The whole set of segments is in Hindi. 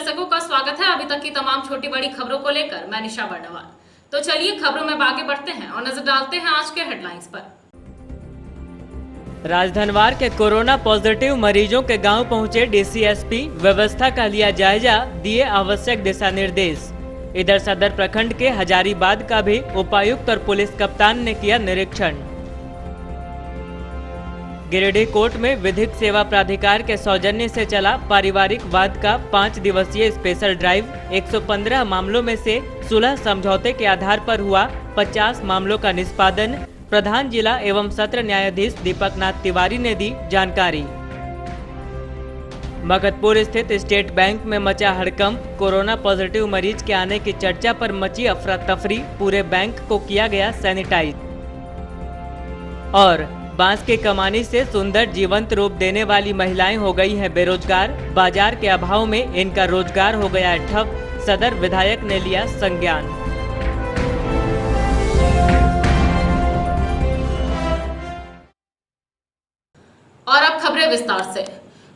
दर्शकों का स्वागत है अभी तक की तमाम छोटी बड़ी खबरों को लेकर मैं निशा बर्णवाल। तो चलिए खबरों में आगे बढ़ते हैं और नजर डालते हैं आज के हेडलाइंस पर। राजधनवार के कोरोना पॉजिटिव मरीजों के गांव पहुंचे डीसीएसपी, व्यवस्था का लिया जायजा, दिए आवश्यक दिशा निर्देश। इधर सदर प्रखंड के हजारीबाग का भी उपायुक्त और पुलिस कप्तान ने किया निरीक्षण। गिरिडीह कोर्ट में विधिक सेवा प्राधिकार के सौजन्य से चला पारिवारिक वाद का 5 दिवसीय स्पेशल ड्राइव। 115 मामलों में से सुलह समझौते के आधार पर हुआ 50 मामलों का निष्पादन। प्रधान जिला एवं सत्र न्यायाधीश दीपक नाथ तिवारी ने दी जानकारी। मगधपुर स्थित स्टेट बैंक में मचा हड़कंप, कोरोना पॉजिटिव मरीज के आने की चर्चा पर मची अफरा तफरी, पूरे बैंक को किया गया सैनिटाइज। और बांस की कमानी से सुंदर जीवंत रूप देने वाली महिलाएं हो गई हैं बेरोजगार, बाजार के अभाव में इनका रोजगार हो गया है ठप, सदर विधायक ने लिया संज्ञान। और अब खबरें विस्तार से।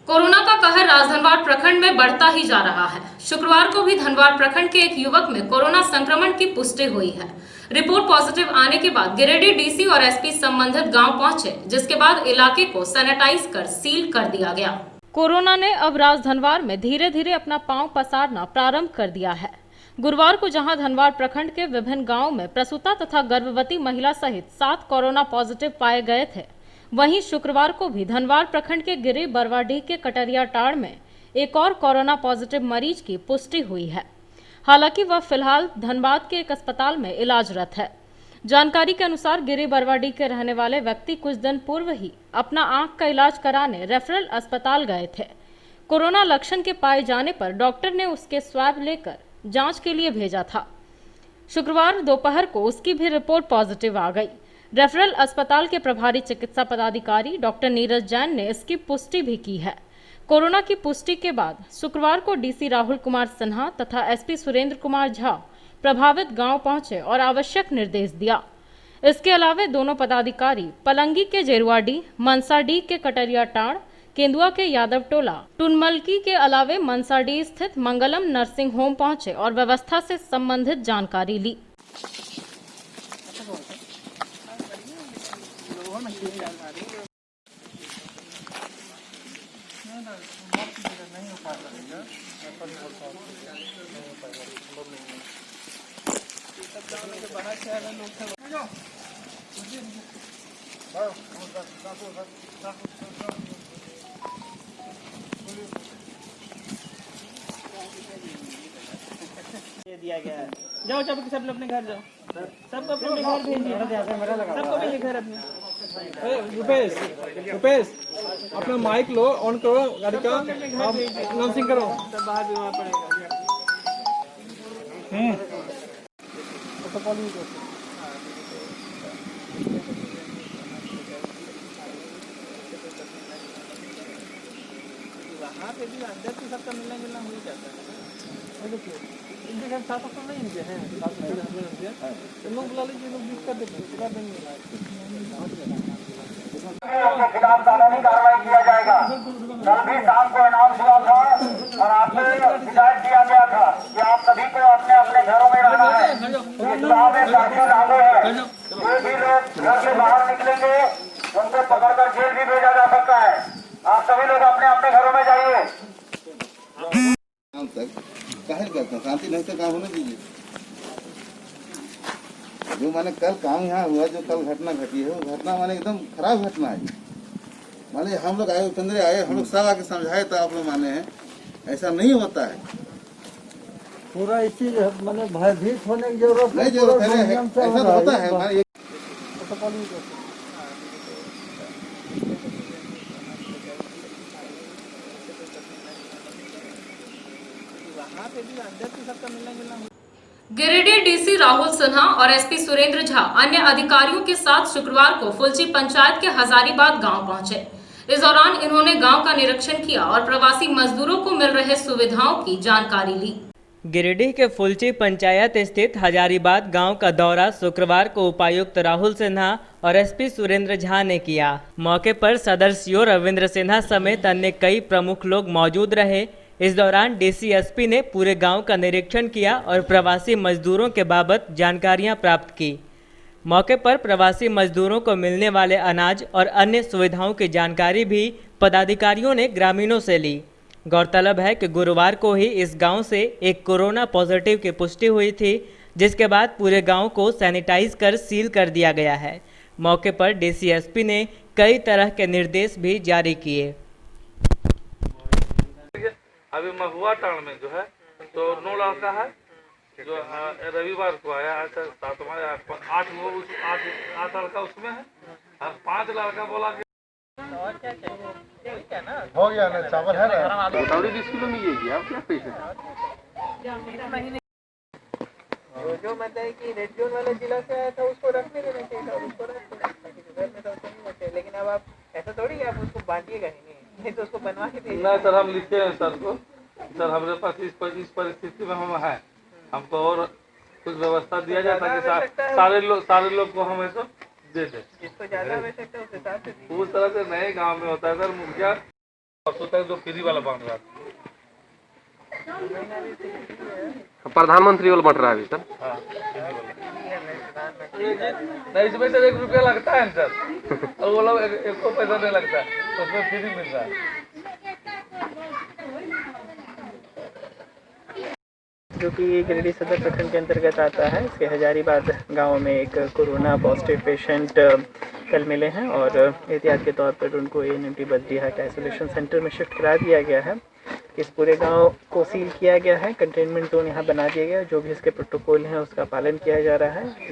कोरोना का कहर राजधनवार प्रखंड में बढ़ता ही जा रहा है। शुक्रवार को भी धनवार प्रखंड के एक युवक में कोरोना संक्रमण की पुष्टि हुई है। रिपोर्ट पॉजिटिव आने के बाद गिरिडीह डीसी और एसपी संबंधित गांव पहुंचे, जिसके बाद इलाके को सैनिटाइज कर सील कर दिया गया। कोरोना ने अब राजधनवार में धीरे धीरे अपना पांव पसारना प्रारंभ कर दिया है। गुरुवार को जहां धनवार प्रखंड के विभिन्न गाँव में प्रसूता तथा गर्भवती महिला सहित 7 कोरोना पॉजिटिव पाए गए थे, वहीं शुक्रवार को भी धनवार प्रखंड के गिरी बरवाडीह के कटरिया टाड़ में एक और कोरोना पॉजिटिव मरीज की पुष्टि हुई है। हालांकि वह फिलहाल धनबाद के एक अस्पताल में इलाजरत है। जानकारी के अनुसार गिरी बरवाडीह के रहने वाले व्यक्ति कुछ दिन पूर्व ही अपना आंख का इलाज कराने रेफरल अस्पताल गए थे। कोरोना लक्षण के पाए जाने पर डॉक्टर ने उसके स्वैब लेकर जांच के लिए भेजा था। शुक्रवार दोपहर को उसकी भी रिपोर्ट पॉजिटिव आ गई। रेफरल अस्पताल के प्रभारी चिकित्सा पदाधिकारी डॉक्टर नीरज जैन ने इसकी पुष्टि भी की है। कोरोना की पुष्टि के बाद शुक्रवार को डीसी राहुल कुमार सिन्हा तथा एसपी सुरेंद्र कुमार झा प्रभावित गांव पहुंचे और आवश्यक निर्देश दिया। इसके अलावा दोनों पदाधिकारी पलंगी के जेरुआडीह, मनसाडीह के कटरिया टाड़, केंदुआ के यादव टोला, टुनमलकी के अलावे मनसाडीह स्थित मंगलम नर्सिंग होम पहुंचे और व्यवस्था से संबंधित जानकारी ली। ये दिया गया है। जाओ सब अपने घर जाओ, सबको अपने घर भेजिए, सबको भेजिए घर अपने। रुपेश अपना माइक लो, ऑन करो गाड़ी का, आप अनाउंसिंग करो। सब बाहर भी वहाँ पड़ेगा। वहाँ पे भी अंदर तो सबका मिलना हो ही जाता है। इनके घर 7 तो नहीं इनके हैं, 7 लोग बुला लीजिए, लोग बुक कर देंगे। उसके खिलाफ कानूनी कार्रवाई किया जाएगा। कल भी शाम को अनाउंस हुआ था और आपसे हिदायत दिया गया था कि आप सभी को अपने अपने घरों में रहना है। कर्फ्यू लागू है। जो भी लोग घर से बाहर निकलेंगे उनको पकड़कर जेल भी भेजा जा सकता है। आप सभी लोग अपने अपने घरों में जाइए। शांति नहीं से काम होने दीजिए। जो माने कल काम यहाँ हुआ, जो कल घटना घटी है, वो घटना माने एकदम खराब घटना है। माने हम लोग आए, उपेंद्र आए, हम लोग सब आके समझाए तो आप लोग माने हैं, ऐसा नहीं होता है। पूरा इस चीज माने भयभीत होने की जरूरत नहीं, जरूरत है, ऐसा तो होता है। वहाँ पे भी अंदर तो सबका मिलना गिरिडीह डीसी राहुल सिन्हा और एसपी सुरेंद्र झा अन्य अधिकारियों के साथ शुक्रवार को फुलची पंचायत के हजारीबाग गांव पहुंचे। इस दौरान इन्होंने गांव का निरीक्षण किया और प्रवासी मजदूरों को मिल रहे सुविधाओं की जानकारी ली। गिरिडीह के फुलची पंचायत स्थित हजारीबाग गांव का दौरा शुक्रवार को उपायुक्त राहुल सिन्हा और एसपी सुरेंद्र झा ने किया। मौके पर सदर सीओ रविंद्र सिन्हा समेत अन्य कई प्रमुख लोग मौजूद रहे। इस दौरान डीसीएसपी ने पूरे गांव का निरीक्षण किया और प्रवासी मजदूरों के बाबत जानकारियां प्राप्त की। मौके पर प्रवासी मजदूरों को मिलने वाले अनाज और अन्य सुविधाओं की जानकारी भी पदाधिकारियों ने ग्रामीणों से ली। गौरतलब है कि गुरुवार को ही इस गांव से एक कोरोना पॉजिटिव की पुष्टि हुई थी, जिसके बाद पूरे गांव को सैनिटाइज कर सील कर दिया गया है। मौके पर डीसीएसपी ने कई तरह के निर्देश भी जारी किए। अभी महुआ टाण में जो है तो 9 लड़का है जो रविवार को आया, अच्छा 7वां या 8 लड़का उसमें है और 5 लड़का बोला कि हो गया ना, चावल है ना। 20 किलो मिलेगी। आप क्या पैसे जो मतलब कि रेड जोन वाला जिला से आया था उसको रखने देना चाहिए था, उसको रख घर में तो नहीं होते। लेकिन अब आप ऐसा थोड़ी कि आप उसको बांटिएगा ही नहीं तो उसको बनवा के दीजिए। नहीं सर, हम लिखे हैं सर को, सर हमारे पास इस परिस्थिति में हम हैं, हमको और कुछ व्यवस्था दिया जाए ताकि सारे लोग को हम ऐसा दे दें। जिसको ज्यादा आवश्यकता है उस हिसाब से उस तरह से नए गांव में होता है सर। मुखिया सोचता है जो फ्री वाला बांट रहा है, प्रधानमंत्री वाला बट रहा है अभी सर। हाँ नहीं, इसमें सर 1 रुपया लगता है सर और वो लोग 1 पैसा नहीं लगता है, तो उसमें फ्री मिल रहा है। जो कि गिरिडीह सदर प्रखंड के अंतर्गत आता है। इसके हजारीबाग गांव में एक कोरोना पॉजिटिव पेशेंट कल मिले हैं और एहतियात के तौर पर उनको एएनएमटी बद्रीहा के आइसोलेशन सेंटर में शिफ्ट करा दिया गया है। इस पूरे गांव को सील किया गया है, कंटेनमेंट जोन यहाँ बना दिया गया है। जो भी इसके प्रोटोकॉल हैं उसका पालन किया जा रहा है।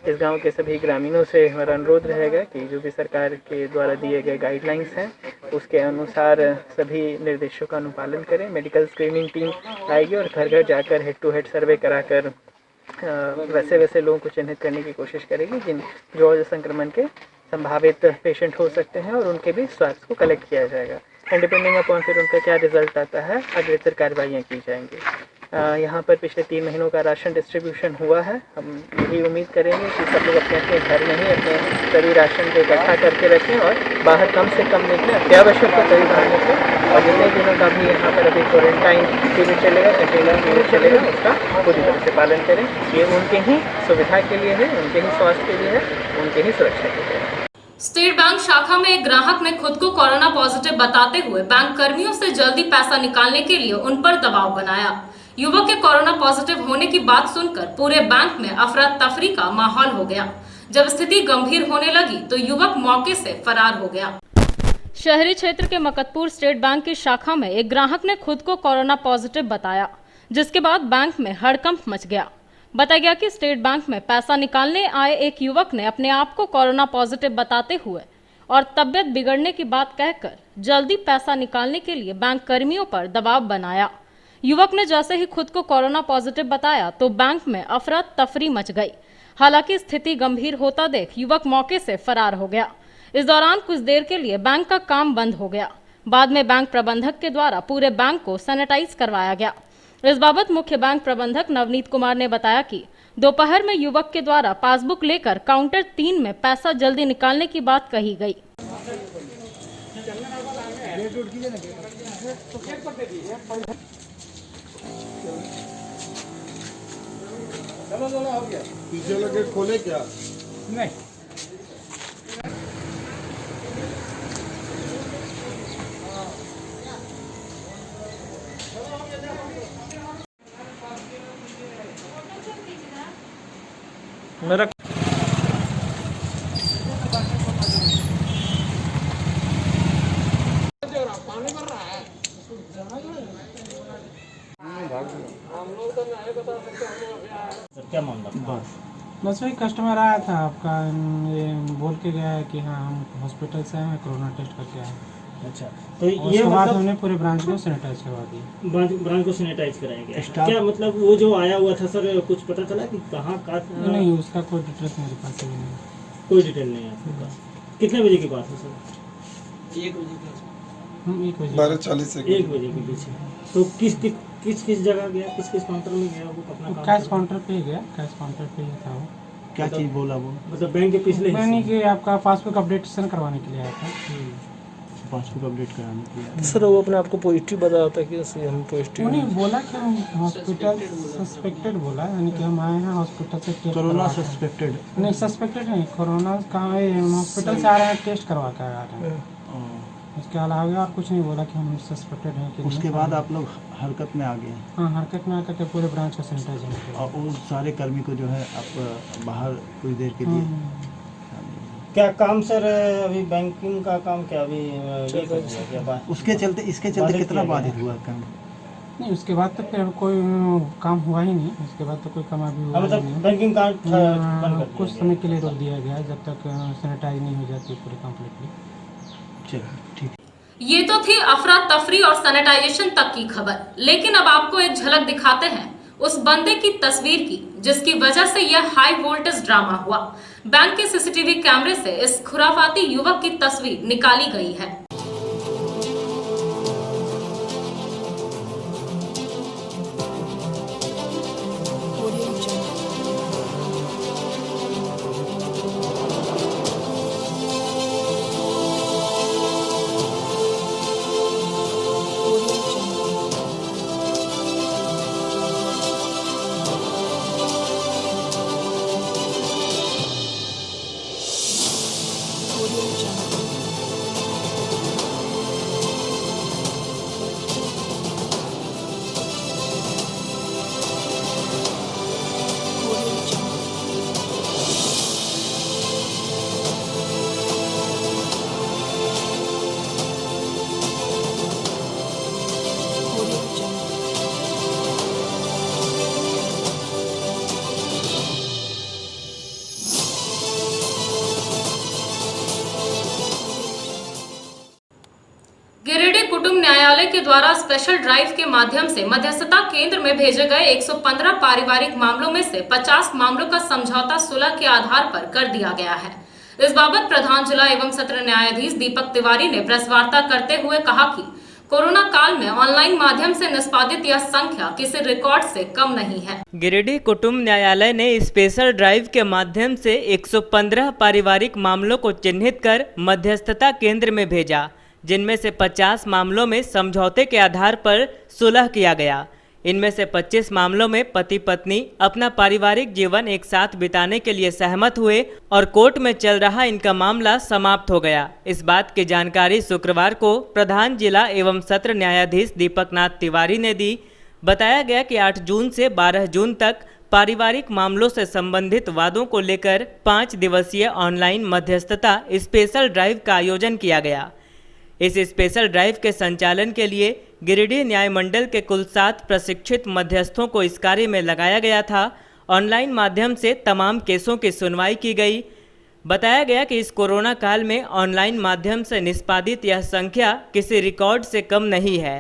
इस गांव के सभी ग्रामीणों से हमारा अनुरोध रहेगा कि जो भी सरकार के द्वारा दिए गए गाइडलाइंस हैं उसके अनुसार सभी निर्देशों का अनुपालन करें। मेडिकल स्क्रीनिंग टीम आएगी और घर घर जाकर हेड टू हेड सर्वे कराकर वैसे लोगों को चिन्हित करने की कोशिश करेगी जो संक्रमण के संभावित पेशेंट हो सकते हैं और उनके भी स्वास्थ्य को कलेक्ट किया जाएगा। एंड डिपेंडिंग अपॉन फिर उनका क्या रिजल्ट आता है अग्रेसर कार्रवाइयाँ की जाएंगी। यहाँ पर पिछले 3 महीनों का राशन डिस्ट्रीब्यूशन हुआ है। हम यही उम्मीद करेंगे कि सब लोग अपने अपने घर में ही अपने सभी राशन को इकट्ठा करके रखें और बाहर कम से कम निकलें, अत्यावश्यक तो कहीं बाहर निकलें। और जितने दिनों का भी यहाँ पर अभी क्वारंटाइन पीरियड चलेगा, कंटेनर पीरियड चलेगा, उसका पूरी तरह से पालन करें। ये उनके ही सुविधा के लिए है, उनके ही स्वास्थ्य के लिए है, उनके ही सुरक्षा के लिए है। स्टेट बैंक शाखा में एक ग्राहक ने खुद को कोरोना पॉजिटिव बताते हुए बैंक कर्मियों से जल्दी पैसा निकालने के लिए उन पर दबाव बनाया। युवक के कोरोना पॉजिटिव होने की बात सुनकर पूरे बैंक में अफरा तफरी का माहौल हो गया। जब स्थिति गंभीर होने लगी तो युवक मौके से फरार हो गया। शहरी क्षेत्र के मकतपुर स्टेट बैंक की शाखा में एक ग्राहक ने खुद को कोरोना पॉजिटिव बताया, जिसके बाद बैंक में हड़कंप मच गया। बताया गया कि स्टेट बैंक में पैसा निकालने आए एक युवक ने अपने आप को कोरोना पॉजिटिव बताते हुए और तबियत बिगड़ने की बात कहकर जल्दी पैसा निकालने के लिए बैंक कर्मियों पर दबाव बनाया। युवक ने जैसे ही खुद को कोरोना पॉजिटिव बताया तो बैंक में अफरा तफरी मच गई। हालांकि स्थिति गंभीर होता देख युवक मौके से फरार हो गया। इस दौरान कुछ देर के लिए बैंक का काम बंद हो गया। बाद में बैंक प्रबंधक के द्वारा पूरे बैंक को सैनिटाइज करवाया गया। इस बाबत मुख्य बैंक प्रबंधक नवनीत कुमार ने बताया कि दोपहर में युवक के द्वारा पासबुक लेकर काउंटर 3 में पैसा जल्दी निकालने की बात कही गई। पीछे वाला गेट खोले क्या? नहीं, मेरा क्या मामला? बस वही कस्टमर आया था आपका, ये बोल के गया है कि हाँ हम हॉस्पिटल से हैं, कोरोना टेस्ट करके आए। अच्छा, तो ये उसके बाद मतलब हमने पूरे ब्रांच को सैनिटाइज करवा दिया। ब्रांच को सैनिटाइज कराएंगे क्या? मतलब वो जो आया हुआ था सर, कुछ पता चला कि कहाँ का? नहीं, उसका कोई डिटेल्स मेरे पास अभी नहीं। कोई डिटेल नहीं है आपके पास? कितने बजे की बात है सर? 1 बजे 12:40 1 बजे के पीछे। तो किस जगह गया, किस काउंटर में गया वो? अपना कैश काउंटर पे ही गया, कैश काउंटर पे ही था वो। क्या चीज़ बोला वो? मतलब बैंक के पिछले मैंने कि आपका पासबुक अपडेटेशन करवाने के लिए आया था। पासबुक अपडेट कराने के लिए। सर वो अपने आपको पॉजिटिव बताया था कि हम पॉजिटिव उन्हें बोला कि हम हॉस्पिटल सस्पेक्टेड बोला, यानी कि हम आए हैं हॉस्पिटल से टेस्ट कोरोना करवा के। सस्पेक्टेड। नहीं सस्पेक्टेड नहीं, कोरोना कहाँ है, हम हॉस्पिटल से आ रहे हैं टेस्ट करवा कर आ रहे हैं। उसके अलावा और कुछ नहीं बोला कि हम सस्पेक्टेड हैं कि उसके बाद आप लोग हरकत में आ गए हाँ हरकत में आकर के पूरे ब्रांच को सैनिटाइजिंग किया। और उस सारे कर्मी को जो है आप बाहर कुछ देर के लिए। क्या काम सर अभी बैंकिंग का काम क्या अभी ये कर दिया गया? उसके चलते इसके चलते कितना बाधित हुआ काम? नहीं उसके बाद तो फिर कोई काम हुआ ही नहीं, उसके बाद तो कोई काम अभी हुआ ही मतलब नहीं। बैंकिंग कार्ड बंद कर कुछ समय के लिए रोक दिया गया है जब तक सैनिटाइज नहीं हो जाती पूरी कंप्लीटली। चलो ठीक। ये तो थी अफरा तफरी और सैनिटाइजेशन तक की खबर, लेकिन अब आपको एक झलक दिखाते हैं उस बंदे की तस्वीर की जिसकी वजह से यह हाई वोल्टेज ड्रामा हुआ। बैंक के सीसीटीवी कैमरे से इस खुराफाती युवक की तस्वीर निकाली गई है। गिरिडीह कुटुंब न्यायालय के द्वारा स्पेशल ड्राइव के माध्यम से मध्यस्थता केंद्र में भेजे गए 115 पारिवारिक मामलों में से 50 मामलों का समझौता सुलह के आधार पर कर दिया गया है। इस बाबत प्रधान जिला एवं सत्र न्यायाधीश दीपक तिवारी ने प्रेस वार्ता करते हुए कहा कि कोरोना काल में ऑनलाइन माध्यम से निष्पादित यह संख्या किसी रिकॉर्ड से कम नहीं है। गिरिडीह कुटुंब न्यायालय ने स्पेशल ड्राइव के माध्यम से 115 पारिवारिक मामलों को चिन्हित कर मध्यस्थता केंद्र में भेजा, जिनमें से 50 मामलों में समझौते के आधार पर सुलह किया गया। इनमें से 25 मामलों में पति पत्नी अपना पारिवारिक जीवन एक साथ बिताने के लिए सहमत हुए और कोर्ट में चल रहा इनका मामला समाप्त हो गया। इस बात की जानकारी शुक्रवार को प्रधान जिला एवं सत्र न्यायाधीश दीपक नाथ तिवारी ने दी। बताया गया कि 8 जून से 12 जून तक पारिवारिक मामलों से संबंधित वादों को लेकर 5 दिवसीय ऑनलाइन मध्यस्थता स्पेशल ड्राइव का आयोजन किया गया। इस स्पेशल ड्राइव के संचालन के लिए गिरिडीह न्याय मंडल के कुल 7 प्रशिक्षित मध्यस्थों को इस कार्य में लगाया गया था। ऑनलाइन माध्यम से तमाम केसों की सुनवाई की गई। बताया गया कि इस कोरोना काल में ऑनलाइन माध्यम से निष्पादित यह संख्या किसी रिकॉर्ड से कम नहीं है।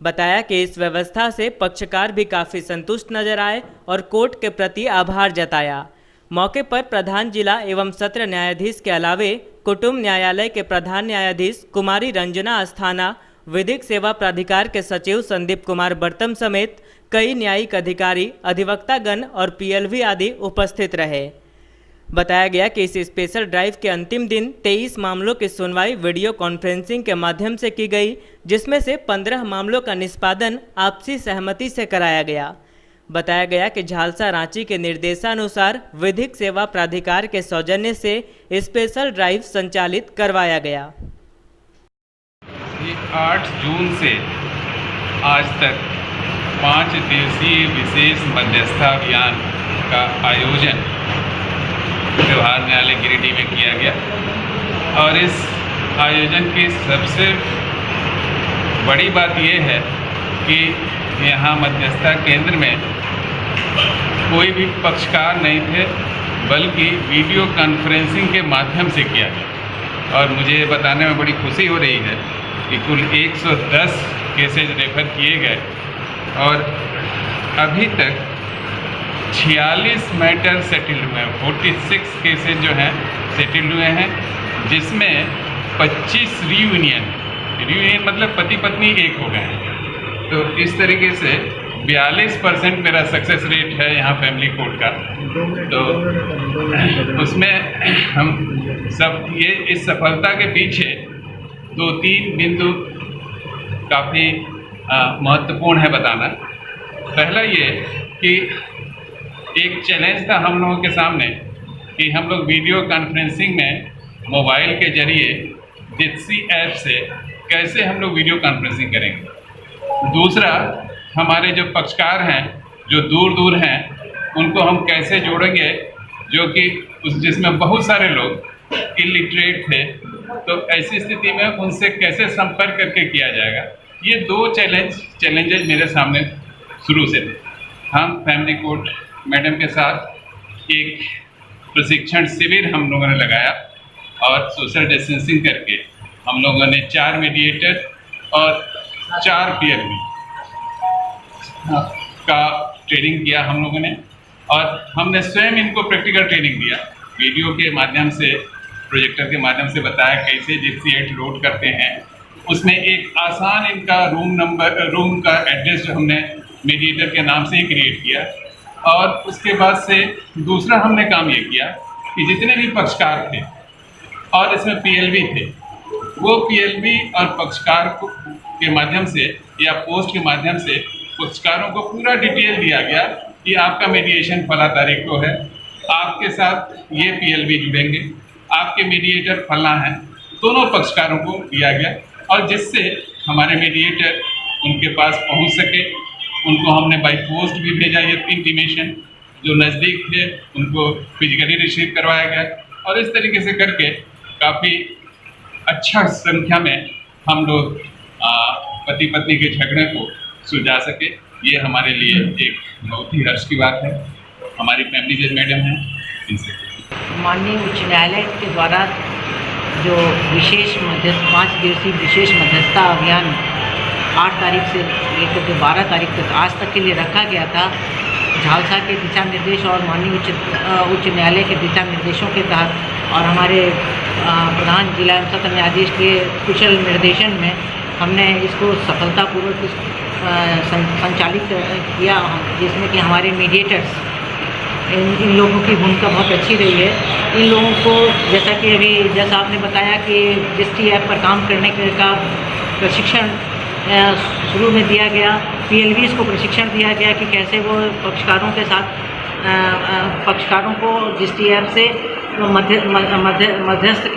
बताया कि इस व्यवस्था से पक्षकार भी काफ़ी संतुष्ट नजर आए और कोर्ट के प्रति आभार जताया। मौके पर प्रधान जिला एवं सत्र न्यायाधीश के अलावे कुटुंब न्यायालय के प्रधान न्यायाधीश कुमारी रंजना अस्थाना, विधिक सेवा प्राधिकार के सचिव संदीप कुमार बर्तम समेत कई न्यायिक अधिकारी, अधिवक्तागण और पीएलवी आदि उपस्थित रहे। बताया गया कि इस स्पेशल ड्राइव के अंतिम दिन 23 मामलों की सुनवाई वीडियो कॉन्फ्रेंसिंग के माध्यम से की गई, जिसमें से 15 मामलों का निष्पादन आपसी सहमति से कराया गया। बताया गया कि झालसा रांची के निर्देशानुसार विधिक सेवा प्राधिकार के सौजन्य से स्पेशल ड्राइव संचालित करवाया गया। 8 जून से आज तक 5 दिवसीय विशेष मध्यस्थता अभियान का आयोजन व्यवहार न्यायालय गिरिडीह में किया गया और इस आयोजन की सबसे बड़ी बात यह है कि यहाँ मध्यस्थता केंद्र में कोई भी पक्षकार नहीं थे, बल्कि वीडियो कॉन्फ्रेंसिंग के माध्यम से किया गया। और मुझे बताने में बड़ी खुशी हो रही है कि कुल 110 केसेज रेफर किए गए और अभी तक 46 मैटर सेटल्ड हुए हैं। 46 केसेज जो हैं सेटल्ड हुए हैं, जिसमें 25 रीयूनियन मतलब पति पत्नी एक हो गए हैं। तो इस तरीके से 42% मेरा सक्सेस रेट है यहाँ फैमिली कोर्ट का। तो उसमें हम सब ये इस सफलता के पीछे 2-3 बिंदु काफ़ी महत्वपूर्ण है बताना। पहला ये कि एक चैलेंज था हम लोगों के सामने कि हम लोग वीडियो कॉन्फ्रेंसिंग में मोबाइल के जरिए जिप्सी ऐप से कैसे हम लोग वीडियो कॉन्फ्रेंसिंग करेंगे। दूसरा, हमारे जो पक्षकार हैं जो दूर दूर हैं उनको हम कैसे जोड़ेंगे, जो कि जिसमें बहुत सारे लोग इलिटरेट थे, तो ऐसी स्थिति में उनसे कैसे संपर्क करके किया जाएगा। ये 2 चैलेंजेज मेरे सामने शुरू से थे। हम फैमिली कोर्ट मैडम के साथ एक प्रशिक्षण शिविर हम लोगों ने लगाया और सोशल डिस्टेंसिंग करके हम लोगों ने 4 मीडिएटर और 4 PLV का ट्रेनिंग किया हम लोगों ने, और हमने स्वयं इनको प्रैक्टिकल ट्रेनिंग दिया। वीडियो के माध्यम से, प्रोजेक्टर के माध्यम से बताया कैसे जिप्सी ऐप लोड करते हैं। उसमें एक आसान इनका रूम का एड्रेस जो हमने मीडिएटर के नाम से ही क्रिएट किया। और उसके बाद से दूसरा हमने काम ये किया कि जितने भी पक्षकार थे और इसमें PLV थे, वो PLV और पक्षकार के माध्यम से या पोस्ट के माध्यम से पक्षकारों को पूरा डिटेल दिया गया कि आपका मीडिएशन फला तारीख को है, आपके साथ ये PLV जुड़ेंगे, आपके मीडिएटर फला हैं, दोनों पक्षकारों को दिया गया। और जिससे हमारे मीडिएटर उनके पास पहुंच सके। उनको हमने बाई पोस्ट भी भेजा, ये इंटीमेशन जो नज़दीक थे उनको फिजिकली रिसीव करवाया गया, और इस तरीके से करके काफ़ी अच्छा संख्या में हम लोग पति पत्नी के झगड़े को सुलझा सके। ये हमारे लिए एक बहुत ही हर्ष की बात है। हमारी फैमिली जज मैडम हैं, इनसे माननीय उच्च न्यायालय के द्वारा जो विशेष 5 दिवसीय विशेष मध्यस्थता अभियान 8 तारीख से लेकर के 12 तारीख तक आज तक के लिए रखा गया था, झालसा के दिशा निर्देश और माननीय उच्च न्यायालय के दिशा निर्देशों के तहत और हमारे प्रधान जिला एवं सत्र न्यायाधीश के कुशल निर्देशन में हमने इसको सफलतापूर्वक संचालित किया, जिसमें कि हमारे मीडिएटर्स इन लोगों की भूमिका बहुत अच्छी रही है। इन लोगों को जैसा कि अभी जैसा आपने बताया कि जिप्सी ऐप पर काम करने का प्रशिक्षण शुरू में दिया गया, PLVs को प्रशिक्षण दिया गया कि कैसे वो पक्षकारों के साथ पक्षकारों को जिप्सी ऐप से मध्यस्थ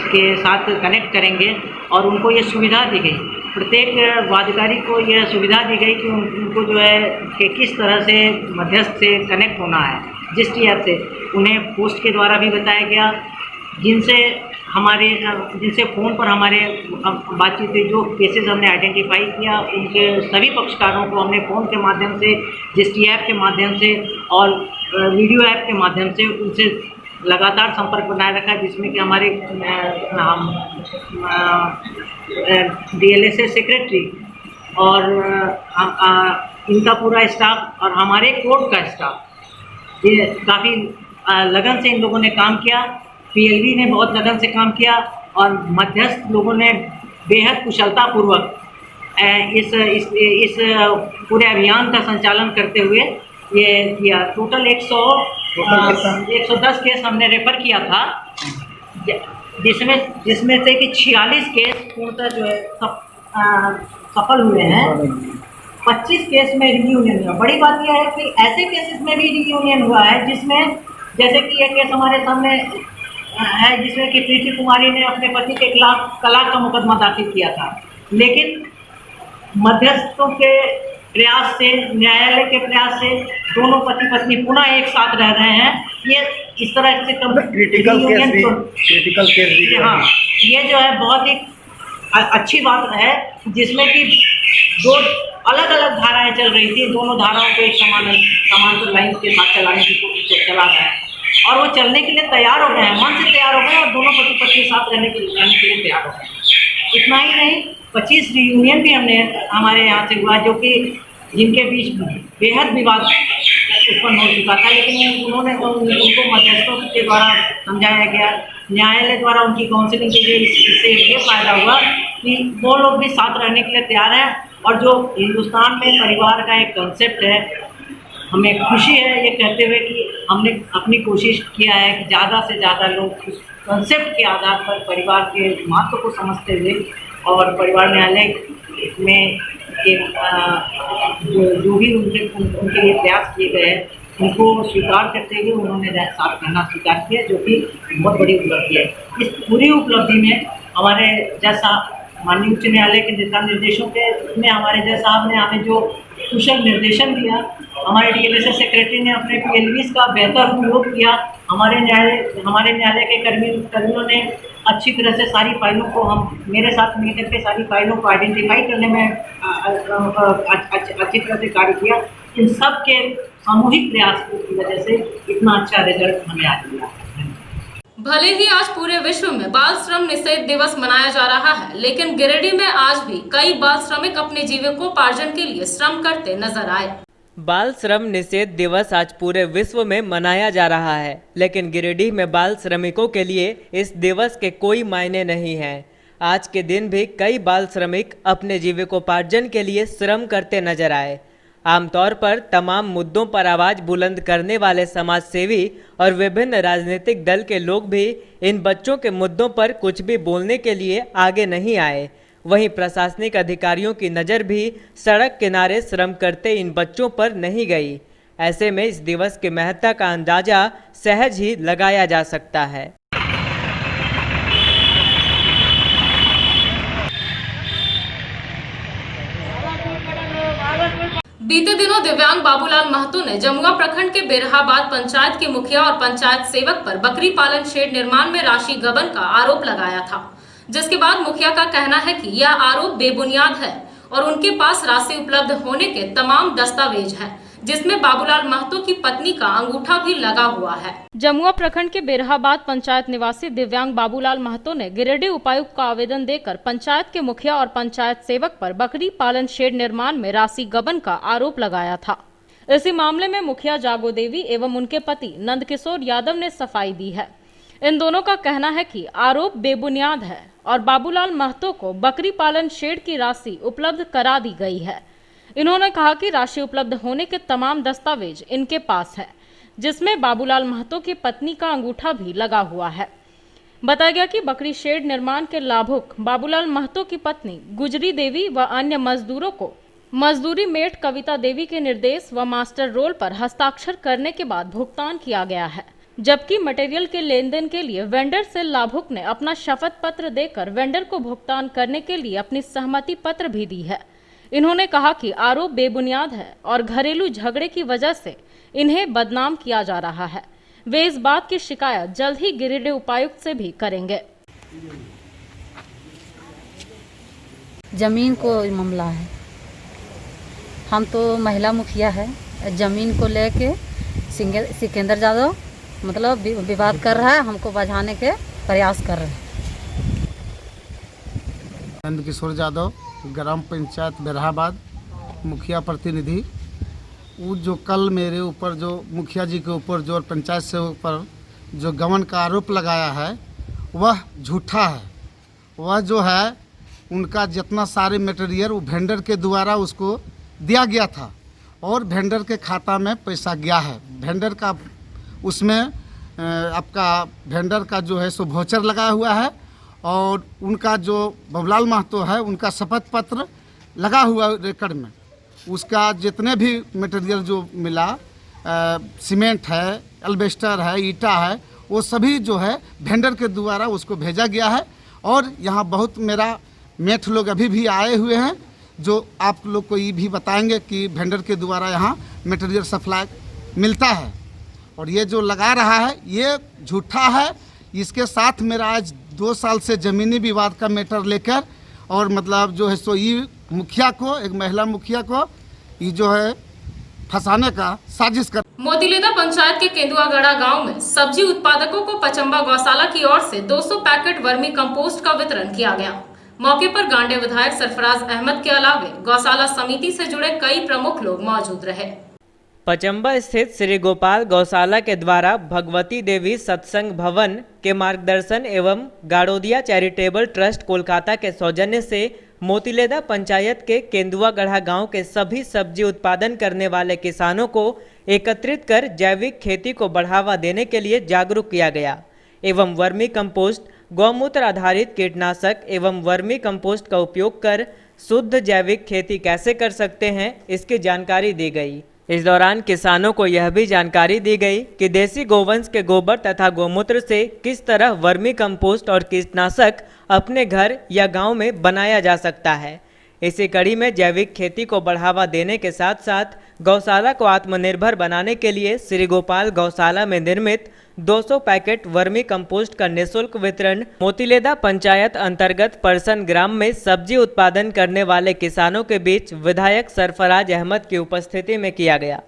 के साथ कनेक्ट करेंगे, और उनको ये सुविधा दी गई, प्रत्येक वादकारी को यह सुविधा दी गई कि उनको जो है कि किस तरह से मध्यस्थ से कनेक्ट होना है जिप्सी ऐप से। उन्हें पोस्ट के द्वारा भी बताया गया, जिनसे फ़ोन पर हमारे बातचीत हुई, जो केसेस हमने आइडेंटिफाई किया उनके सभी पक्षकारों को हमने फ़ोन के माध्यम से, जिप्सी ऐप के माध्यम से और वीडियो ऐप के माध्यम से उनसे लगातार संपर्क बनाए रखा, जिसमें कि हमारे DLSA सेक्रेटरी और इनका पूरा स्टाफ और हमारे कोर्ट का स्टाफ, ये काफ़ी लगन से इन लोगों ने काम किया। PLV ने बहुत लगन से काम किया और मध्यस्थ लोगों ने बेहद कुशलतापूर्वक इस पूरे अभियान का संचालन करते हुए ये किया। टोटल 110 केस हमने रेफर किया था, जिसमें से कि 46 केस पूर्णतः जो है सफल हुए हैं। 25 केस में रियूनियन हुआ। बड़ी बात यह है कि ऐसे केसेस में भी रियूनियन हुआ है जिसमें, जैसे कि ये केस हमारे सामने है जिसमें कि प्रीति कुमारी ने अपने पति के खिलाफ तलाक का मुकदमा दाखिल किया था, लेकिन मध्यस्थों के प्रयास से, न्यायालय के प्रयास से दोनों पति पत्नी पुनः एक साथ रह रहे हैं। ये इस तरह से क्रिटिकल केस, हाँ, ये जो है बहुत ही अच्छी बात है, जिसमें कि 2 अलग अलग धाराएं चल रही थी। दोनों धाराओं को एक समांतर लाइन के साथ चलाने की कोशिश चला गया और वो चलने के लिए तैयार हो गए हैं, मन से तैयार हो गए और दोनों पति पत्नी साथ रहने के लिए तैयार हो गए। इतना ही नहीं, 25 रियूनियन भी हमारे यहाँ से हुआ, जो कि जिनके बीच बेहद विवाद उत्पन्न हो चुका था, लेकिन उनको मध्यस्थों के द्वारा समझाया गया, न्यायालय द्वारा उनकी काउंसलिंग के लिए इससे ये फायदा हुआ कि वो लोग भी साथ रहने के लिए तैयार हैं। और जो हिंदुस्तान में परिवार का एक कंसेप्ट है, हमें खुशी है ये कहते हुए कि हमने अपनी कोशिश किया है कि ज़्यादा से ज़्यादा लोग कंसेप्ट के आधार पर परिवार के महत्व को समझते हुए और परिवार न्यायालय में जो भी उनके लिए प्रयास किए गए हैं उनको स्वीकार करते हुए उन्होंने साथ रहना स्वीकार किया, जो कि बहुत बड़ी उपलब्धि है। इस पूरी उपलब्धि में हमारे जज साहब माननीय उच्च न्यायालय के दिशा निर्देशों के में हमारे जज साहब ने हमें जो कुशल निर्देशन दिया, हमारे डीएलएसएस सेक्रेटरी ने अपने पीएलवीज का बेहतर उपयोग किया, हमारे न्यायालय के कर्मियों ने अच्छी तरह से सारी फाइलों को मेरे साथ मिलकर के सारी फाइलों को आइडेंटिफाई करने में अच्छी तरह से कार्य किया। इन सब के सामूहिक प्रयास की वजह से इतना अच्छा रिजल्ट हमें आज मिला। भले ही आज पूरे विश्व में बाल श्रम निषेध दिवस मनाया जा रहा है, लेकिन गिरिडीह में आज भी कई बाल श्रमिक अपने जीविकोपार्जन के लिए श्रम करते नजर आए। बाल श्रम निषेध दिवस आज पूरे विश्व में मनाया जा रहा है, लेकिन गिरिडीह में बाल श्रमिकों के लिए इस दिवस के कोई मायने नहीं हैं। आज के दिन भी कई बाल श्रमिक अपने जीविकोपार्जन के लिए श्रम करते नजर आए। आमतौर पर तमाम मुद्दों पर आवाज़ बुलंद करने वाले समाज सेवी और विभिन्न राजनीतिक दल के लोग भी इन बच्चों के मुद्दों पर कुछ भी बोलने के लिए आगे नहीं आए। वहीं प्रशासनिक अधिकारियों की नज़र भी सड़क किनारे श्रम करते इन बच्चों पर नहीं गई। ऐसे में इस दिवस की महत्ता का अंदाजा सहज ही लगाया जा सकता है। बीते दिनों दिव्यांग बाबूलाल महतो ने जमुआ प्रखंड के बेरहाबाद पंचायत के मुखिया और पंचायत सेवक पर बकरी पालन शेड निर्माण में राशि गबन का आरोप लगाया था, जिसके बाद मुखिया का कहना है कि यह आरोप बेबुनियाद है और उनके पास राशि उपलब्ध होने के तमाम दस्तावेज हैं, जिसमें बाबूलाल महतो की पत्नी का अंगूठा भी लगा हुआ है। जमुआ प्रखंड के बेरहाबाद पंचायत निवासी दिव्यांग बाबूलाल महतो ने गिरिडीह उपायुक्त का आवेदन देकर पंचायत के मुखिया और पंचायत सेवक पर बकरी पालन शेड निर्माण में राशि गबन का आरोप लगाया था। इसी मामले में मुखिया जागो देवी एवं उनके पति नंदकिशोर यादव ने सफाई दी है। इन दोनों का कहना है कि आरोप बेबुनियाद है और बाबूलाल महतो को बकरी पालन शेड की राशि उपलब्ध करा दी गई है। इन्होंने कहा कि राशि उपलब्ध होने के तमाम दस्तावेज इनके पास है, जिसमें बाबूलाल महतो की पत्नी का अंगूठा भी लगा हुआ है। बताया गया कि बकरी शेड निर्माण के लाभुक बाबूलाल महतो की पत्नी गुजरी देवी व अन्य मजदूरों को मजदूरी मेट कविता देवी के निर्देश व मास्टर रोल पर हस्ताक्षर करने के बाद भुगतान किया गया है, जबकि मटेरियल के लेन देन के लिए वेंडर से लाभुक ने अपना शपथ पत्र देकर वेंडर को भुगतान करने के लिए अपनी सहमति पत्र भी दी है। इन्होंने कहा कि आरोप बेबुनियाद है और घरेलू झगड़े की वजह से इन्हें बदनाम किया जा रहा है। वे इस बात की शिकायत जल्द ही गिरिडीह उपायुक्त से भी करेंगे। जमीन को मामला है, हम तो महिला मुखिया है, जमीन को लेके सिकंदर यादव मतलब विवाद कर रहा है, हमको बचाने के प्रयास कर रहे हैं। नंदकिशोर यादव, ग्राम पंचायत बेरहाबाद, मुखिया प्रतिनिधि। वो जो कल मेरे ऊपर जो मुखिया जी के ऊपर जो पंचायत से ऊपर जो गबन का आरोप लगाया है वह झूठा है। वह जो है उनका जितना सारे मटेरियल वो वेंडर के द्वारा उसको दिया गया था और वेंडर के खाता में पैसा गया है। वेंडर का उसमें आपका वेंडर का जो है सो वाउचर लगा हुआ है और उनका जो बाबूलाल महतो है उनका शपथ पत्र लगा हुआ रिकॉर्ड में। उसका जितने भी मटेरियल जो मिला, सीमेंट है, एल्बेस्टर है, ईटा है, वो सभी जो है वेंडर के द्वारा उसको भेजा गया है। और यहाँ बहुत मेरा मेट लोग अभी भी आए हुए हैं जो आप लोग को ये भी बताएंगे कि वेंडर के द्वारा यहाँ मटेरियल सप्लाई मिलता है और ये जो लगा रहा है ये झूठा है। इसके साथ मेरा आज 2 साल से ज़मीनी विवाद का मैटर लेकर और मतलब जो है सो ये मुखिया को, एक महिला मुखिया को ये जो है फंसाने का साजिश कर। मोतीलेदा पंचायत के केंदुआगढ़ा गांव में सब्जी उत्पादकों को पचम्बा गौशाला की ओर से 200 पैकेट वर्मी कंपोस्ट का वितरण किया गया। मौके पर गांडे विधायक सरफराज अहमद के अलावे गौशाला समिति से जुड़े कई प्रमुख लोग मौजूद रहे। पचम्बा स्थित श्री गोपाल गौशाला के द्वारा भगवती देवी सत्संग भवन के मार्गदर्शन एवं गाड़ोदिया चैरिटेबल ट्रस्ट कोलकाता के सौजन्य से मोतीलेदा पंचायत के केंदुआगढ़ा गांव के सभी सब्जी उत्पादन करने वाले किसानों को एकत्रित कर जैविक खेती को बढ़ावा देने के लिए जागरूक किया गया। एवं वर्मी कंपोस्ट, गौमूत्र आधारित कीटनाशक एवं वर्मी कंपोस्ट का उपयोग कर शुद्ध जैविक खेती कैसे कर सकते हैं, इसकी जानकारी दी गई। इस दौरान किसानों को यह भी जानकारी दी गई कि देसी गोवंश के गोबर तथा गौमूत्र से किस तरह वर्मी कंपोस्ट और कीटनाशक अपने घर या गांव में बनाया जा सकता है। इसी कड़ी में जैविक खेती को बढ़ावा देने के साथ साथ गौशाला को आत्मनिर्भर बनाने के लिए श्री गोपाल गौशाला में निर्मित 200 पैकेट वर्मी कंपोस्ट का निःशुल्क वितरण मोतीलेदा पंचायत अंतर्गत परसन ग्राम में सब्जी उत्पादन करने वाले किसानों के बीच विधायक सरफराज अहमद की उपस्थिति में किया गया।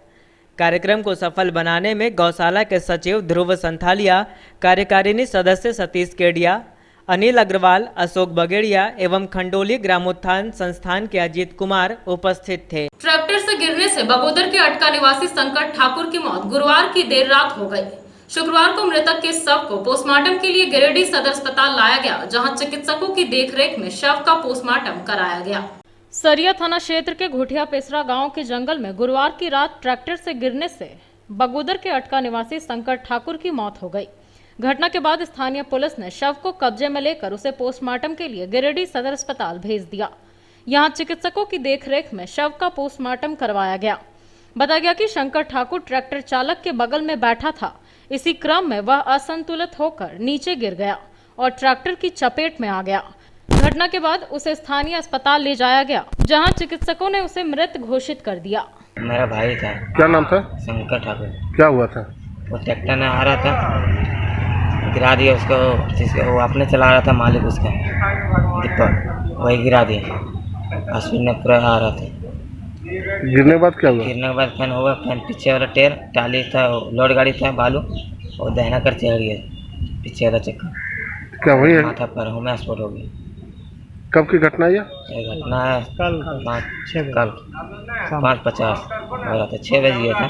कार्यक्रम को सफल बनाने में गौशाला के सचिव ध्रुव संथालिया, कार्यकारिणी सदस्य सतीश केडिया, अनिल अग्रवाल, अशोक बगेड़िया एवं खंडोली ग्रामोत्थान संस्थान के अजीत कुमार उपस्थित थे। ट्रैक्टर से गिरने से बगोदर के अटका निवासी संकट ठाकुर की मौत गुरुवार की देर रात हो गई। शुक्रवार को मृतक के शव को पोस्टमार्टम के लिए गिरिडीह सदर अस्पताल लाया गया, जहां चिकित्सकों की देखरेख में शव का पोस्टमार्टम कराया गया। सरिया थाना क्षेत्र के घुटिया पेसरा गांव के जंगल में गुरुवार की रात ट्रैक्टर से गिरने से बगोदर के अटका निवासी संकट ठाकुर की मौत हो गई। घटना के बाद स्थानीय पुलिस ने शव को कब्जे में लेकर उसे पोस्टमार्टम के लिए गिरिडीह सदर अस्पताल भेज दिया। यहां चिकित्सकों की देखरेख में शव का पोस्टमार्टम करवाया गया। बताया गया कि शंकर ठाकुर ट्रैक्टर चालक के बगल में बैठा था। इसी क्रम में वह असंतुलित होकर नीचे गिर गया और ट्रैक्टर की चपेट में आ गया। घटना के बाद उसे स्थानीय अस्पताल ले जाया गया, जहां चिकित्सकों ने उसे मृत घोषित कर दिया। मेरा भाई था। क्या नाम था? शंकर ठाकुर। क्या हुआ था? वो ट्रैक्टर में आ रहा था, गिरा दिया उसको, जिसको वो अपने चला रहा था मालिक उसका दीपक, वही गिरा दिया। हॉस्पिटल में पूरा आ रहा था। गिरने के बाद क्या हुआ? गिरने के बाद फैन हुआ, फैन पीछे वाला टायर टाली था, लोड गाड़ी था बालू, और दहना कर चढ़ गया पीछे वाला चक्का। क्या वही है? माथा पर हमें स्पॉट हो गया। कब की घटना है? ये घटना है कल 5:50 हो रहा था, 6 बज गया था।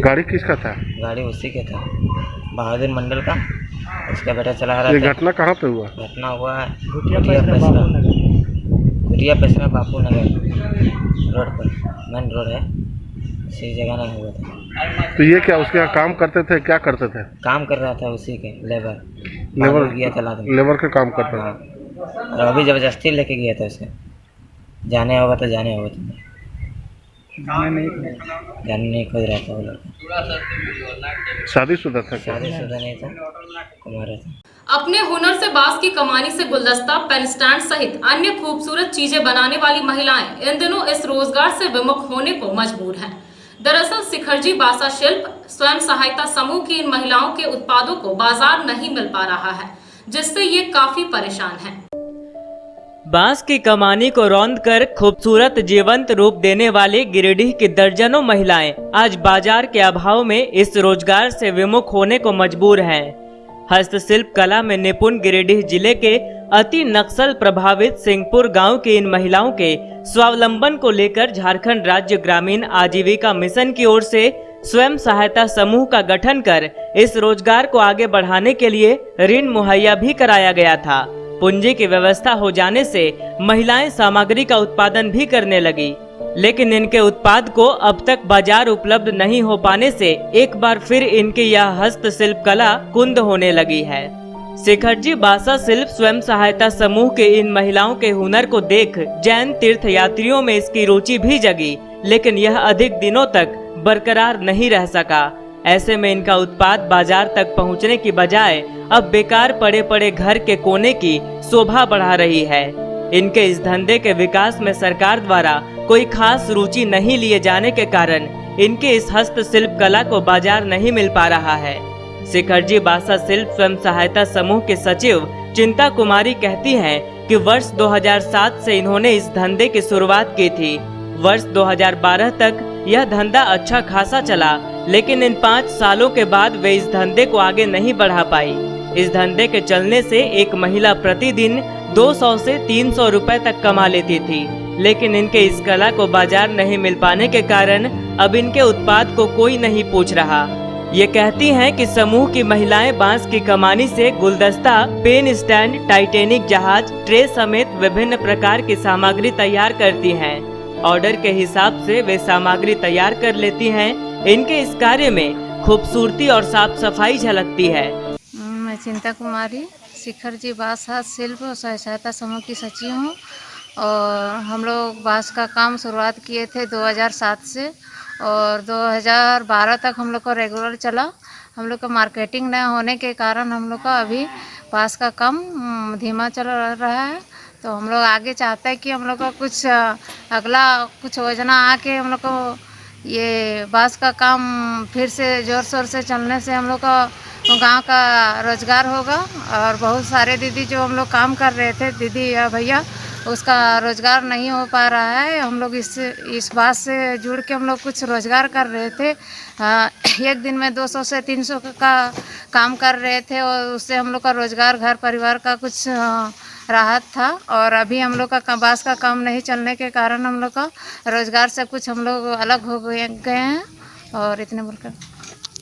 गाड़ी किसका था? गाड़ी उसी के था, बहादुर मंडल का, उसका बेटा चला रहा था। ये घटना कहाँ पे हुआ? घटना हुआ है घुटिया पेसरा बापू नगर रोड पर, मेन रोड है, उसी जगह नहीं हुआ था। तो ये क्या उसके यहाँ काम करते थे? क्या करते थे? काम कर रहा था उसी के लेबर गया था लाद में। लेबर का काम करता था। और अभी जबरदस्ती लेके गया था उसे, जाने होगा तो जाने होगा, तुम्हें जाने नहीं खोज रहा था वो लड़का। शादीशुदा था? शादीशुदा नहीं था, कुमार था। अपने हुनर से बांस की कमानी से गुलदस्ता, पेन स्टैंड सहित अन्य खूबसूरत चीजें बनाने वाली महिलाएं इन दिनों इस रोजगार से विमुख होने को मजबूर हैं। दरअसल शिखरजी बासा शिल्प स्वयं सहायता समूह की इन महिलाओं के उत्पादों को बाजार नहीं मिल पा रहा है, जिससे ये काफी परेशान हैं। बांस की कमानी को रौंद कर खूबसूरत जीवंत रूप देने वाली गिरिडीह की दर्जनों महिलाएं आज बाजार के अभाव में इस रोजगार से विमुख होने को मजबूर हैं। हस्तशिल्प कला में निपुण गिरिडीह जिले के अति नक्सल प्रभावित सिंहपुर गांव की इन महिलाओं के स्वावलंबन को लेकर झारखंड राज्य ग्रामीण आजीविका मिशन की ओर से स्वयं सहायता समूह का गठन कर इस रोजगार को आगे बढ़ाने के लिए ऋण मुहैया भी कराया गया था। पूंजी की व्यवस्था हो जाने से महिलाएं सामग्री का उत्पादन भी करने लगी, लेकिन इनके उत्पाद को अब तक बाजार उपलब्ध नहीं हो पाने से एक बार फिर इनकी यह हस्तशिल्प कला कुंद होने लगी है। शिखरजी बासा शिल्प स्वयं सहायता समूह के इन महिलाओं के हुनर को देख जैन तीर्थ यात्रियों में इसकी रुचि भी जगी, लेकिन यह अधिक दिनों तक बरकरार नहीं रह सका। ऐसे में इनका उत्पाद बाजार तक पहुंचने की बजाय अब बेकार पड़े पड़े घर के कोने की शोभा बढ़ा रही है। इनके इस धंधे के विकास में सरकार द्वारा कोई खास रुचि नहीं लिए जाने के कारण इनके इस हस्तशिल्प कला को बाजार नहीं मिल पा रहा है। शिखरजी बासा शिल्प स्वयं सहायता समूह के सचिव चिंता कुमारी कहती हैं कि वर्ष 2007 से इन्होंने इस धंधे की शुरुआत की थी। वर्ष 2012 तक यह धंधा अच्छा खासा चला, लेकिन इन 5 सालों के बाद वे इस धंधे को आगे नहीं बढ़ा पाई। इस धंधे के चलने से एक महिला प्रतिदिन 200 से 300 रुपए तक कमा लेती थी, लेकिन इनके इस कला को बाजार नहीं मिल पाने के कारण अब इनके उत्पाद को कोई नहीं पूछ रहा। ये कहती हैं कि समूह की महिलाएं बांस की कमानी से गुलदस्ता, पेन स्टैंड, टाइटेनिक जहाज, ट्रे समेत विभिन्न प्रकार की सामग्री तैयार करती हैं। ऑर्डर के हिसाब से वे सामग्री तैयार कर लेती हैं। इनके इस कार्य में खूबसूरती और साफ सफाई झलकती है। मैं चिंता कुमारी शिखर जी बांस हाथ शिल्प और स्वयं सहायता समूह की सचिव हूँ और हम लोग बांस का काम शुरुआत किए थे 2007 से और 2012 तक हम लोग का रेगुलर चला। हम लोग का मार्केटिंग न होने के कारण हम लोग का अभी बांस का काम धीमा चल रहा है। तो हम लोग आगे चाहते हैं कि हम लोग का कुछ अगला कुछ योजना आके हम लोग को ये बांस का काम फिर से ज़ोर शोर से चलने से हम लोग का गांव का रोजगार होगा और बहुत सारे दीदी जो हम लोग काम कर रहे थे दीदी या भैया उसका रोजगार नहीं हो पा रहा है। हम लोग इस बात से जुड़ के हम लोग कुछ रोजगार कर रहे थे। एक दिन में 200 से 300 का काम कर रहे थे और उससे हम लोग का रोजगार घर परिवार का कुछ राहत था। और अभी हम लोग का बांस का काम नहीं चलने के कारण हम लोग का रोजगार से कुछ हम लोग अलग हो गए हैं। और इतने बोलकर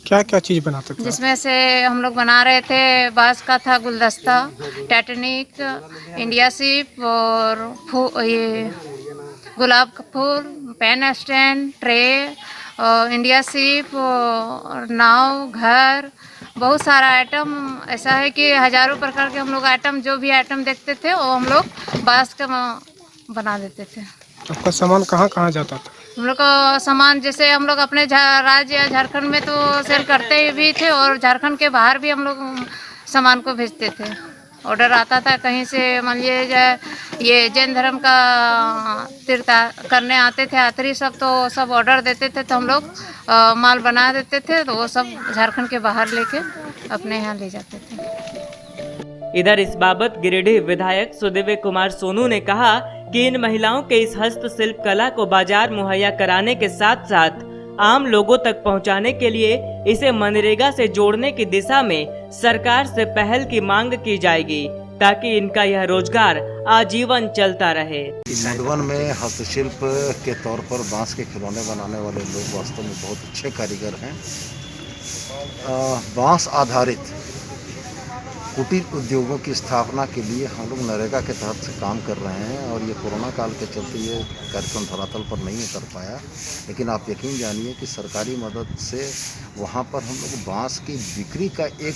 क्या क्या चीज़ बनाते थे? जिसमें से हम लोग बना रहे थे बांस का था गुलदस्ता, टाइटैनिक, इंडिया शिप और ये गुलाब का फूल, पेन स्टैंड, ट्रे और इंडिया शिप और नाव, घर, बहुत सारा आइटम ऐसा है कि हजारों प्रकार के हम लोग आइटम जो भी आइटम देखते थे वो हम लोग बांस का बना देते थे। आपका सामान कहाँ कहाँ जाता था? हम लोग का सामान जैसे हम लोग अपने राज्य या झारखंड में तो सेल करते भी थे और झारखंड के बाहर भी हम लोग सामान को भेजते थे। ऑर्डर आता था कहीं से, मान लीजिए ये जैन धर्म का तीर्थ करने आते थे यात्री सब, तो सब ऑर्डर देते थे तो हम लोग माल बना देते थे तो वो सब झारखंड के बाहर लेके अपने यहाँ ले जाते थे। इधर इस बाबत गिरिडीह विधायक सुदिव्य कुमार सोनू ने कहा कि इन महिलाओं के इस हस्तशिल्प कला को बाजार मुहैया कराने के साथ साथ आम लोगों तक पहुंचाने के लिए इसे मनरेगा से जोड़ने की दिशा में सरकार से पहल की मांग की जाएगी ताकि इनका यह रोजगार आजीवन चलता रहे। मधुबन में हस्तशिल्प के तौर पर बांस के खिलौने बनाने वाले लोग वास्तव में बहुत अच्छे कारीगर हैं। बांस आधारित कुटीर उद्योगों की स्थापना के लिए हम लोग नरेगा के तहत से काम कर रहे हैं और ये कोरोना काल के चलते ये कार्यक्रम धरातल पर नहीं उतर पाया, लेकिन आप यकीन जानिए कि सरकारी मदद से वहाँ पर हम लोग बांस की बिक्री का एक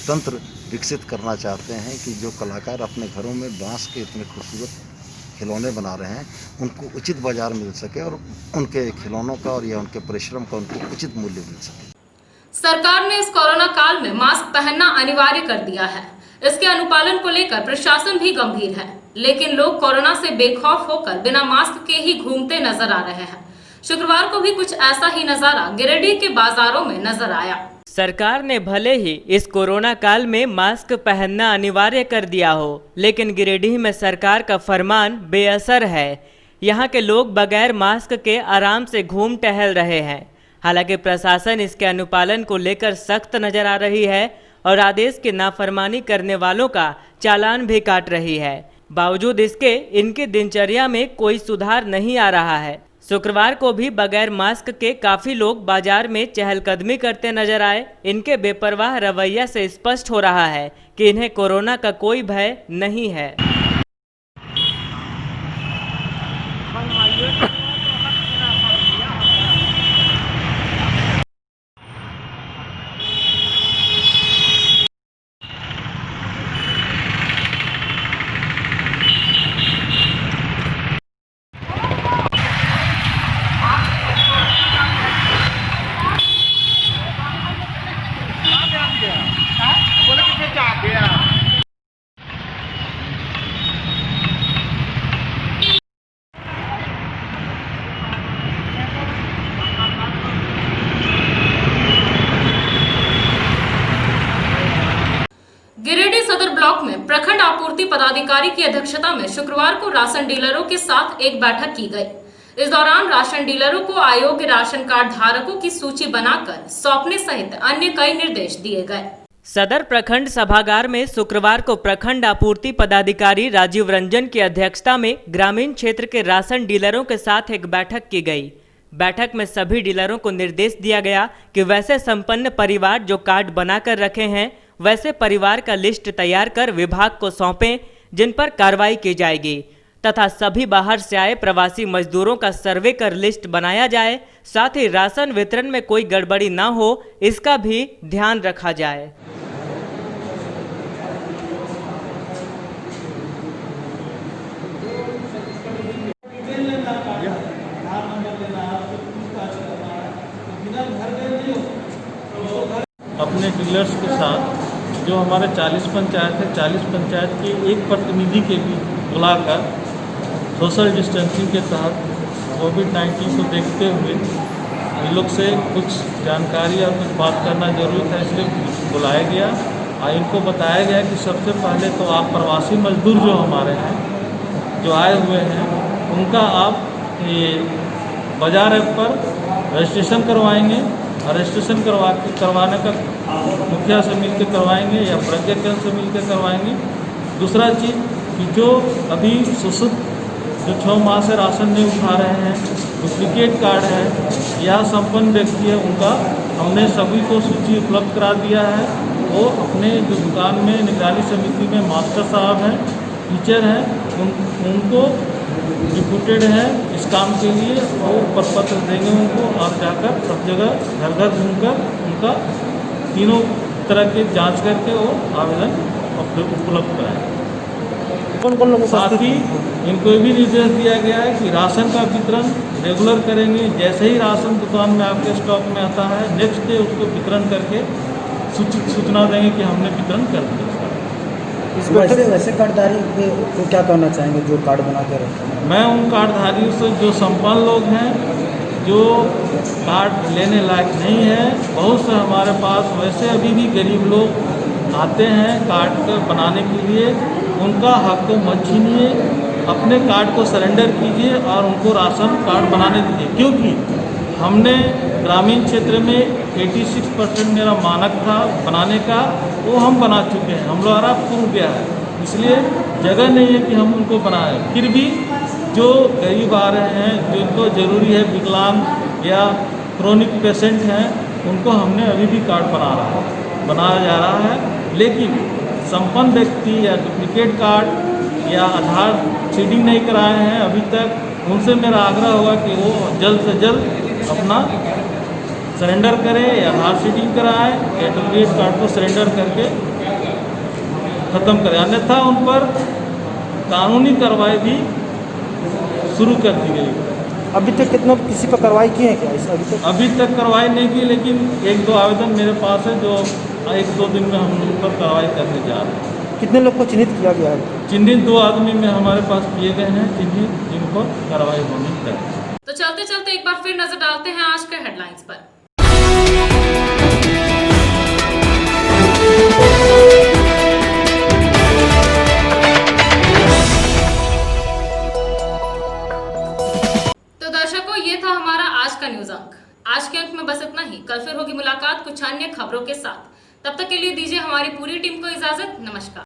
तंत्र विकसित करना चाहते हैं कि जो कलाकार अपने घरों में बांस के इतने खूबसूरत खिलौने बना रहे हैं उनको उचित बाजार मिल सके और उनके खिलौनों का और या उनके परिश्रम का उनको उचित मूल्य मिल सके। सरकार ने इस कोरोना काल में मास्क पहनना अनिवार्य कर दिया है। इसके अनुपालन को लेकर प्रशासन भी गंभीर है, लेकिन लोग कोरोना से बेखौफ होकर बिना मास्क के ही घूमते नजर आ रहे हैं। शुक्रवार को भी कुछ ऐसा ही नजारा गिरिडीह के बाजारों में नजर आया। सरकार ने भले ही इस कोरोना काल में मास्क पहनना अनिवार्य कर दिया हो, लेकिन गिरिडीह में सरकार का फरमान बेअसर है। यहाँ के लोग बगैर मास्क के आराम से घूम टहल रहे हैं। हालांकि प्रशासन इसके अनुपालन को लेकर सख्त नजर आ रही है और आदेश की नाफरमानी करने वालों का चालान भी काट रही है। बावजूद इसके इनकी दिनचर्या में कोई सुधार नहीं आ रहा है। शुक्रवार को भी बगैर मास्क के काफी लोग बाजार में चहलकदमी करते नजर आए। इनके बेपरवाह रवैया से स्पष्ट हो रहा है कि इन्हें कोरोना का कोई भय नहीं है। गिरिडीह सदर ब्लॉक में प्रखंड आपूर्ति पदाधिकारी की अध्यक्षता में शुक्रवार को राशन डीलरों के साथ एक बैठक की गई। इस दौरान राशन डीलरों को अयोग्य राशन कार्ड धारकों की सूची बनाकर सौंपने सहित अन्य कई निर्देश दिए गए। सदर प्रखंड सभागार में शुक्रवार को प्रखंड आपूर्ति पदाधिकारी राजीव रंजन की अध्यक्षता में ग्रामीण क्षेत्र के राशन डीलरों के साथ एक बैठक की गई। बैठक में सभी डीलरों को निर्देश दिया गया कि वैसे संपन्न परिवार जो कार्ड बनाकर रखे हैं वैसे परिवार का लिस्ट तैयार कर विभाग को सौंपें, जिन पर कार्रवाई की जाएगी। तथा सभी बाहर से आए प्रवासी मजदूरों का सर्वे कर लिस्ट बनाया जाए। साथ ही राशन वितरण में कोई गड़बड़ी न हो, इसका भी ध्यान रखा जाए। अपने डीलर्स के साथ जो हमारे 40 पंचायत है, 40 पंचायत के एक प्रतिनिधि के भी बुलाकर सोशल डिस्टेंसिंग के तहत कोविड-19 को देखते हुए इन लोग से कुछ जानकारी और कुछ बात करना जरूरी था, इसलिए बुलाया गया और इनको बताया गया कि सबसे पहले तो आप प्रवासी मजदूर जो हमारे हैं, जो आए हुए हैं, उनका आप ये बाजार ऐप पर रजिस्ट्रेशन करवाएंगे और रजिस्ट्रेशन करवाने का मुखिया से मिलकर करवाएंगे या प्रज्ञा केंद्र से मिलकर करवाएंगे। दूसरा चीज़ कि जो अभी शोषित जो 6 माह से राशन नहीं उठा रहे हैं, डुप्लीकेट कार्ड है या संपन्न व्यक्ति है, उनका हमने सभी को सूची उपलब्ध करा दिया है। वो अपने जो दुकान में निगरानी समिति में मास्टर साहब हैं, टीचर हैं, उनको डिप्यूटेड है इस काम के लिए, वो प्रपत्र देंगे उनको और जाकर सब जगह घर घर घूमकर उनका तीनों तरह की जांच करके वो आवेदन उपलब्ध कराएं। कौन लोगों को साथ ही इनको ये भी निर्देश दिया गया है कि राशन का वितरण रेगुलर करेंगे। जैसे ही राशन दुकान में आपके स्टॉक में आता है, नेक्स्ट डे उसको वितरण करके सूचना देंगे कि हमने वितरण कर दिया। वैसे कार्डधारी को क्या कहना चाहेंगे जो कार्ड बना के रखते हैं? मैं उन कार्डधारियों से जो संपन्न लोग हैं, जो कार्ड लेने लायक नहीं है, बहुत से हमारे पास वैसे अभी भी गरीब लोग आते हैं कार्ड बनाने के लिए, उनका हक मत छीनिए, अपने कार्ड को सरेंडर कीजिए और उनको राशन कार्ड बनाने दीजिए। क्योंकि हमने ग्रामीण क्षेत्र में 86% मेरा मानक था बनाने का, वो हम बना चुके हैं, हम लोग पूर्ण गया है, इसलिए जगह नहीं है कि हम उनको बनाएं। फिर भी जो गरीब आ रहे हैं, जिनको ज़रूरी है, विकलांग या क्रोनिक पेशेंट हैं, उनको हमने अभी भी कार्ड बनाया जा रहा है। लेकिन संपन्न व्यक्ति या डुप्लीकेट कार्ड या आधार सीडिंग नहीं कराए हैं अभी तक, उनसे मेरा आग्रह होगा कि वो जल्द से जल्द अपना सरेंडर करें या आधार सीडिंग कराएं या डुप्लीकेट कार्ड को सरेंडर करके ख़त्म करें, अन्यथा उन पर कानूनी कार्रवाई भी शुरू कर दी गई। अभी तक कितना किसी पर कार्रवाई की है क्या? अभी तक कार्रवाई नहीं की, लेकिन 1-2 आवेदन मेरे पास है जो 1-2 दिन में हम उन पर कार्रवाई करने जा रहे हैं। कितने लोग को चिन्हित किया गया है? चिन्हित 2 आदमी में हमारे पास किए गए हैं चिन्हित, जिनको कार्रवाई होनी चाहिए। तो चलते चलते एक बार फिर नजर डालते हैं आज के हेडलाइंस पर। तो दर्शकों, ये था हमारा आज का न्यूज अंक। आज के अंक में बस इतना ही। कल फिर होगी मुलाकात कुछ अन्य खबरों के साथ। तब तक के लिए दीजिए हमारी पूरी टीम को इजाजत। नमस्कार।